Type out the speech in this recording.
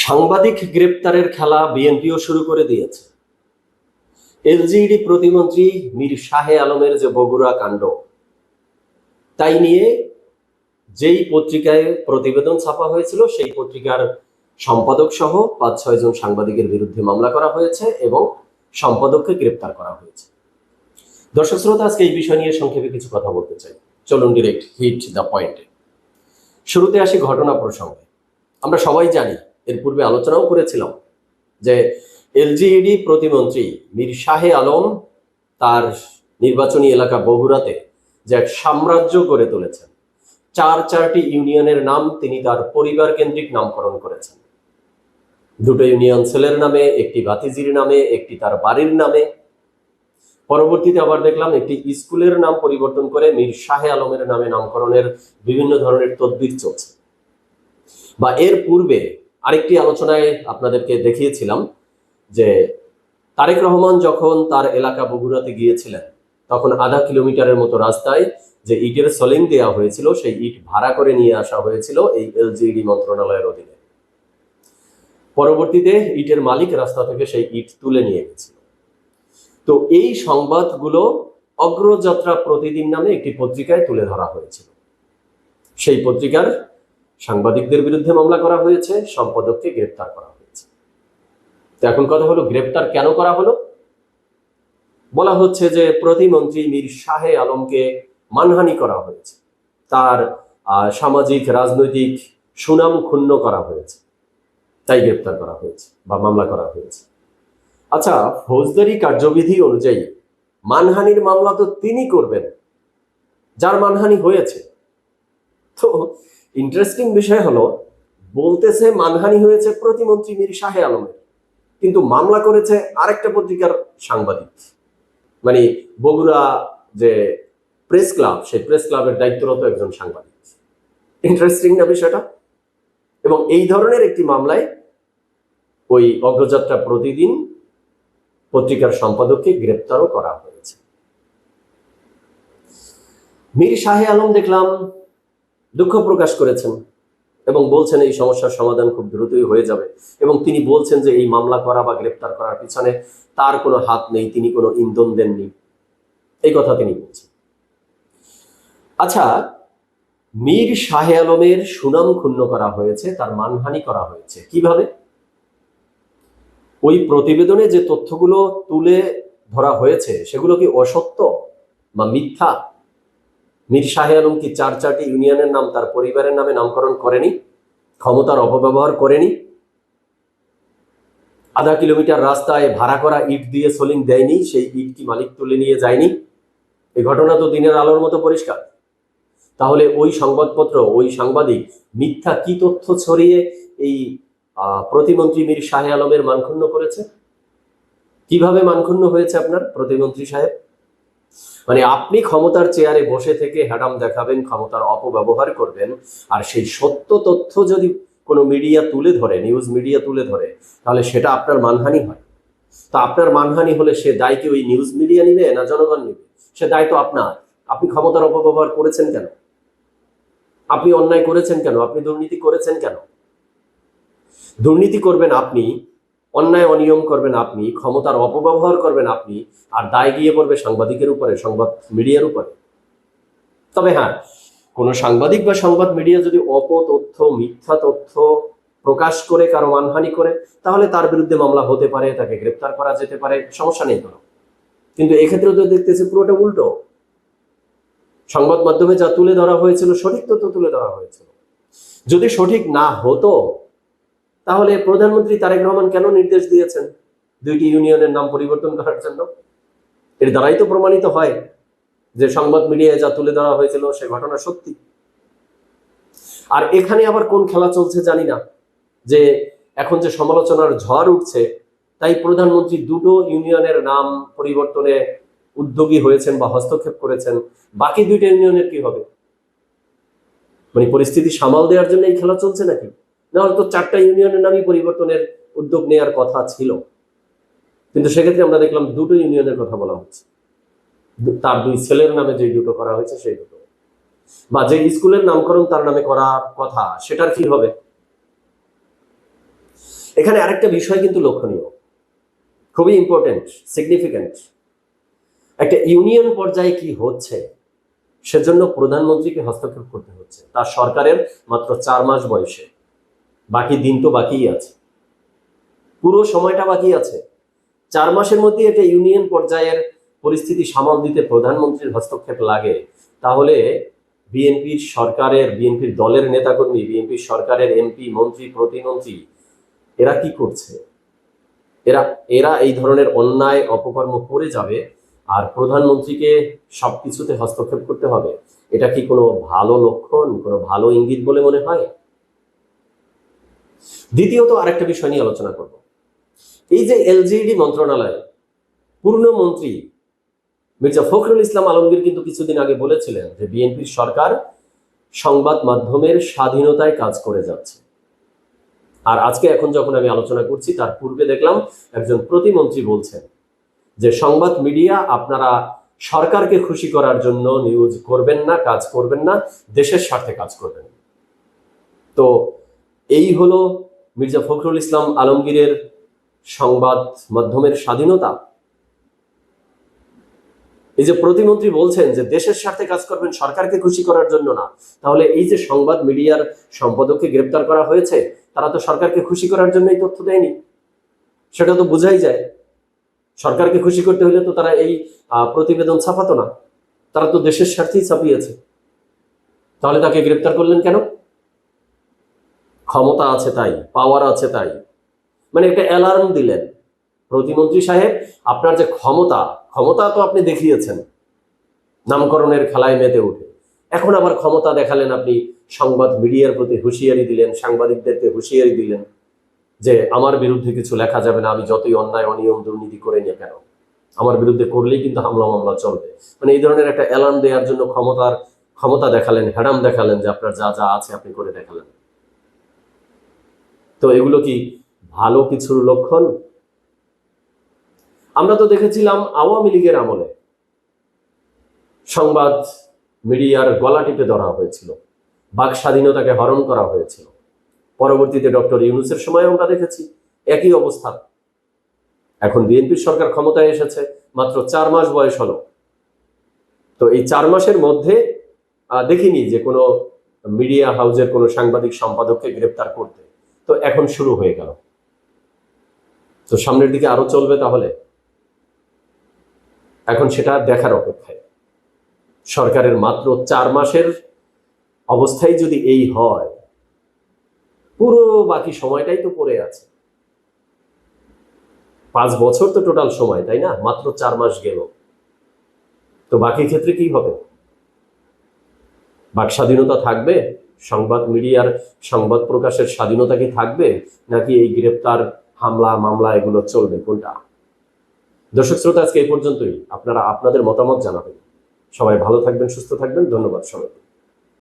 সাংবাদিক গ্রেপ্তারের খেলা বিএনপিও শুরু করে দিয়েছে। এলজিইডি প্রতিমন্ত্রী মীর শাহে আলমের যে বগুড়া কাণ্ড, তাই নিয়ে যেই পত্রিকায় প্রতিবেদন ছাপা হয়েছিল সেই পত্রিকার সম্পাদক সহ ৫-৬ জন সাংবাদিকের বিরুদ্ধে মামলা করা হয়েছে এবং সম্পাদককে গ্রেপ্তার করা হয়েছে। দর্শক শ্রোতা, আজকে এই বিষয় নিয়ে সংক্ষেপে কিছু কথা বলতে চাই। চলুন ডিরেক্ট হিট দ্য পয়েন্টে। শুরুতে আসি ঘটনা প্রসঙ্গে। আমরা সবাই জানি, এর পূর্বে আলোচনাও করেছিলাম, যে এলজিইডি প্রতিমন্ত্রী মীর শাহে আলম তার নির্বাচনী এলাকা বগুড়াতে যে এক সাম্রাজ্য গড়ে তুলেছেন। চারটি ইউনিয়নের নাম তিনি তার পরিবার কেন্দ্রিক নামকরণ করেছেন। দুটো ইউনিয়ন ছেলের নামে, একটি ভাতিজির নামে, একটি তার বাড়ির নামে। পরবর্তীতে আবার দেখলাম একটি স্কুলের নাম পরিবর্তন করে মীর শাহে আলমের নামে নামকরণের বিভিন্ন ধরনের তদবির চলছে। বা এর পূর্বে আরেকটি আলোচনায় আপনাদেরকে দেখিয়েছিলাম যে তারেক রহমান যখন তার এলাকা বগুড়াতে গিয়েছিলেন, তখন আধা কিলোমিটারের মতো রাস্তায় যে ইটের সলিং দেওয়া হয়েছিল, সেই ইট ভাড়া করে নিয়ে আসা হয়েছিল এই এলজিইডি মন্ত্রণালয়ের অধীনে। পরবর্তীতে ইটের মালিক রাস্তা থেকে সেই ইট তুলে নিয়ে গেছিল। তো এই সংবাদগুলো অগ্রযাত্রা প্রতিদিন নামে একটি পত্রিকায় তুলে ধরা হয়েছিল। সেই পত্রিকার সাংবাদিকদের বিরুদ্ধে মামলা করা হয়েছে, সম্পাদককে গ্রেপ্তার করা হয়েছে। তো এখন কথা হলো, গ্রেপ্তার কেন করা হলো? বলা হচ্ছে যে প্রতিমন্ত্রী মীর শাহে আলমকে মানহানি করা হয়েছে, তার সামাজিক রাজনৈতিক সুনাম ক্ষুণ্ণ করা হয়েছে, তাই গ্রেপ্তার করা হয়েছে বা মামলা করা হয়েছে। আচ্ছা, ফৌজদারি কার্যবিধি অনুযায়ী মানহানির মামলা তো তিনি করবেন যার মানহানি হয়েছে। তো ইন্টারেস্টিং বিষয় হলো, বলতেছে মানহানি হয়েছে প্রতিমন্ত্রী মীর শাহে আলমের, কিন্তু মামলা করেছে আরেকটা পত্রিকার সাংবাদিক, মানে বগুড়া যে প্রেস ক্লাব, সেই প্রেস ক্লাবের দায়িত্বরত একজন সাংবাদিক। ইন্টারেস্টিং না বিষয়টা? এবং এই ধরনের একটি মামলায় ওই অগ্রযাত্রা প্রতিদিন পত্রিকার সম্পাদককে গ্রেপ্তারও করা হয়েছে। মীর শাহে আলম দেখলাম দুঃখ প্রকাশ করেছেন এবং বলছেন এই সমস্যার সমাধান খুব দ্রুতই হয়ে যাবে, এবং তিনি বলছেন যে এই মামলা করা বা গ্রেপ্তার করার পিছনে তার কোনো হাত নেই, তিনি কোনো ইন্ধন দেননি, এই কথা তিনি বলছেন। আচ্ছা, মীর শাহে আলমের সুনাম ক্ষুণ্ণ করা হয়েছে, তার মানহানি করা হয়েছে কিভাবে? ওই প্রতিবেদনে যে তথ্যগুলো তুলে ধরা হয়েছে সেগুলো কি অসত্য বা মিথ্যা? মীর শাহে আলম কি চারটি ইউনিয়নের নাম তার পরিবারের নামে নামকরণ করেনি? ক্ষমতার অপব্যবহার করেনি? আধা কিলোমিটার রাস্তায় ভাড়া করা ইট দিয়ে সলিং দেয়নি? সেই ইট কি মালিক তুলে নিয়ে যায়নি? এই ঘটনা তো দিনের আলোর মতো পরিষ্কার। তাহলে ওই সংবাদপত্র, ওই সাংবাদিক মিথ্যা কি তথ্য ছড়িয়ে এই প্রতিমন্ত্রী মীর শাহে আলমের মানক্ষুণ্ণ করেছে? কিভাবে মানক্ষুণ্ণ হয়েছে আপনার প্রতিমন্ত্রী সাহেব? মানে আপনি ক্ষমতার চেয়ারে বসে থেকে হ্যাডাম দেখাবেন, ক্ষমতার অপব্যবহার করবেন, আর সেই সত্য তথ্য যদি কোনো মিডিয়া তুলে ধরে, নিউজ মিডিয়া তুলে ধরে, তাহলে সেটা আপনার মানহানি হয়। তা আপনার মানহানি হলে সে দায় কি ওই নিউজ মিডিয়া নিবে না জনগণ নিবে? সে দায় তো আপনার। আপনি ক্ষমতার অপব্যবহার করেছেন কেন? আপনি অন্যায় করেছেন কেন? আপনি দুর্নীতি করেছেন কেন? দুর্নীতি করবেন আপনি, অন্যায় অনিয়ম করবেন আপনি, ক্ষমতার অপব্যবহার করবেন আপনি, আর দায় গিয়ে পড়বে সাংবাদিকের উপরে, সংবাদ মিডিয়ার উপরে। তবে হ্যাঁ, কোনো সাংবাদিক বা সংবাদ মিডিয়া যদি অপতথ্য, মিথ্যা তথ্য প্রকাশ করে কারো মানহানি করে, তাহলে তার বিরুদ্ধে মামলা হতে পারে, তাকে গ্রেপ্তার করা যেতে পারে, সমস্যা নেই কোনো। কিন্তু এক্ষেত্রে তো দেখতেছি পুরোটা উল্টো। সংবাদ মাধ্যমে যা তুলে ধরা হয়েছিল সঠিক তথ্য তুলে ধরা হয়েছিল। যদি সঠিক না হতো তাহলে প্রধানমন্ত্রী তারেক রহমান কেন নির্দেশ দিয়েছেন দুইটি ইউনিয়নের নাম পরিবর্তন করার জন্য? এর দ্বারাই তো প্রমাণিত হয় যে সংবাদ মিডিয়ায় যা তুলে ধরা হয়েছিল সে ঘটনা সত্যি। আর এখানে আবার কোন খেলা চলছে জানি না, যে এখন যে সমালোচনার ঝড় উঠছে, তাই প্রধানমন্ত্রী দুটো ইউনিয়নের নাম পরিবর্তনে উদ্যোগী হয়েছেন বা হস্তক্ষেপ করেছেন, বাকি দুইটা ইউনিয়নের কি হবে? মানে পরিস্থিতি সামাল দেওয়ার জন্য এই খেলা চলছে নাকি? না, হয়তো 4টা ইউনিয়নের নামই পরিবর্তনের উদ্যোগ নেওয়ার কথা ছিল, কিন্তু সেক্ষেত্রে আমরা দেখলাম দুটো ইউনিয়নের কথা বলা হচ্ছে, তার 2 ছেলের নামে যে দুটো করা হয়েছে সেই দুটো। বা যে স্কুলের নামকরণ তার নামে করার কথা, সেটার কি হবে? এখানে আরেকটা বিষয় কিন্তু লক্ষণীয়, খুবই ইম্পর্টেন্ট, সিগনিফিক্যান্ট। একটা ইউনিয়ন পর্যায়ে কি হচ্ছে সেজন্য প্রধানমন্ত্রীকে হস্তক্ষেপ করতে হচ্ছে, তার সরকারের মাত্র 4 মাস বয়সে। বাকি দিন তো বাকিই আছে, পুরো সময়টা বাকি আছে। 4 মাসের মধ্যে একটা ইউনিয়ন পর্যায়ের পরিস্থিতি সামাল দিতে প্রধানমন্ত্রীর হস্তক্ষেপ লাগে, তাহলে বিএনপির সরকারের, বিএনপির দলের নেতাকর্মী, বিএনপির সরকারের এমপি, মন্ত্রী, প্রতিমন্ত্রী এরা কি করছে? এরা এরা এই ধরনের অন্যায় অপকর্ম করে যাবে আর প্রধানমন্ত্রীকে সবকিছুতে হস্তক্ষেপ করতে হবে। এটা কি কোনো ভালো লক্ষণ, কোনো ভালো ইঙ্গিত বলে মনে হয়? দ্বিতীয়ত আরেকটা বিষয় নিয়ে আলোচনা করব। এই যে এলজিইডি মন্ত্রণালয় পূর্ণমন্ত্রী মির্জা ফখরুল ইসলাম আলমগীর কিন্তু কিছুদিন আগে বলেছিলেন যে বিএনপির সরকার সংবাদ মাধ্যমের স্বাধীনতায় কাজ করে যাচ্ছে। আর আজকে এখন যখন আমি আলোচনা করছি তার পূর্বে দেখলাম একজন প্রতিমন্ত্রী বলছেন যে সংবাদ মিডিয়া আপনারা সরকারকে খুশি করার জন্য নিউজ করবেন না, কাজ করবেন না, দেশের স্বার্থে কাজ করবেন। তো এই হলো মির্জা ফখরুল ইসলাম আলমগীরের সংবাদ মাধ্যমের স্বাধীনতা। এই যে প্রতিমন্ত্রী বলছেন যে দেশের স্বার্থে কাজ করবেন, সরকারকে খুশি করার জন্য না, তাহলে এই যে সংবাদ মিডিয়ার সম্পাদককে গ্রেপ্তার করা হয়েছে, তারা তো সরকারকে খুশি করার জন্যই তথ্য দেয়নি, সেটা তো বোঝাই যায়। সরকারকে খুশি করতে হলে তো তারা এই প্রতিবেদন ছাপাতো না, তারা তো দেশের স্বার্থেই ছাপিয়েছে। তাহলে তাকে গ্রেপ্তার করলেন কেন? ক্ষমতা আছে তাই, পাওয়ার আছে তাই, মানে একটা অ্যালার্ম দিলেন। প্রতিমন্ত্রী সাহেব, আপনার যে ক্ষমতা, ক্ষমতা তো আপনি দেখিয়েছেন নামকরণের খেলায় মেতে উঠে, এখন আবার ক্ষমতা দেখালেন, আপনি সংবাদ মিডিয়ার প্রতি হুঁশিয়ারি দিলেন, সাংবাদিকদেরকে হুঁশিয়ারি দিলেন যে আমার বিরুদ্ধে কিছু লেখা যাবে না, আমি যতই অন্যায় অনিয়ম দুর্নীতি করে নিয়ে কেন, আমার বিরুদ্ধে করলেই কিন্তু হামলা মামলা চলবে। মানে এই ধরনের একটা অ্যালার্ম দেওয়ার জন্য ক্ষমতা দেখালেন, হ্যাডাম দেখালেন যে আপনার যা যা আছে আপনি করে দেখালেন। তো এগুলো কি ভালো কিছুর লক্ষণ? আমরা তো দেখেছিলাম আওয়ামী লীগের আমলে সংবাদ মিডিয়ার গলা টিপে ধরা হয়েছিল, বাক স্বাধীনতাকে হরণ করা হয়েছিল। পরবর্তীতে ডক্টর ইউনূসের সময় আমরা দেখেছি একই অবস্থা। এখন বিএনপির সরকার ক্ষমতায় এসেছে, মাত্র 4 মাস বয়স হলো। তো এই 4 মাসের মধ্যে দেখিনি যে কোনো মিডিয়া হাউসের কোনো সাংবাদিক সম্পাদককে গ্রেপ্তার করতে। তো এখন শুরু হয়ে গেল, তো সামনের দিকে আরো চলবে। তাহলে এখন সেটা দেখার অপেক্ষায়। সরকারের মাত্র 4 মাসের অবস্থায় যদি এই হয়, পুরো বাকি সময়টাই তো পড়ে আছে। 5 বছর তো টোটাল সময়, তাই না? মাত্র 4 মাস গেল, তো বাকি ক্ষেত্রে কি হবে? বাক স্বাধীনতা থাকবে? সংবাদ মিডিয়ার সংবাদ প্রকাশের স্বাধীনতা কি থাকবে, নাকি এই গ্রেপ্তার, হামলা মামলা এগুলো চলবে? কোনটা? দর্শক শ্রোতা, আজকে এই পর্যন্তই। আপনারা আপনাদের মতামত জানাবেন। সবাই ভালো থাকবেন, সুস্থ থাকবেন। ধন্যবাদ সবাই।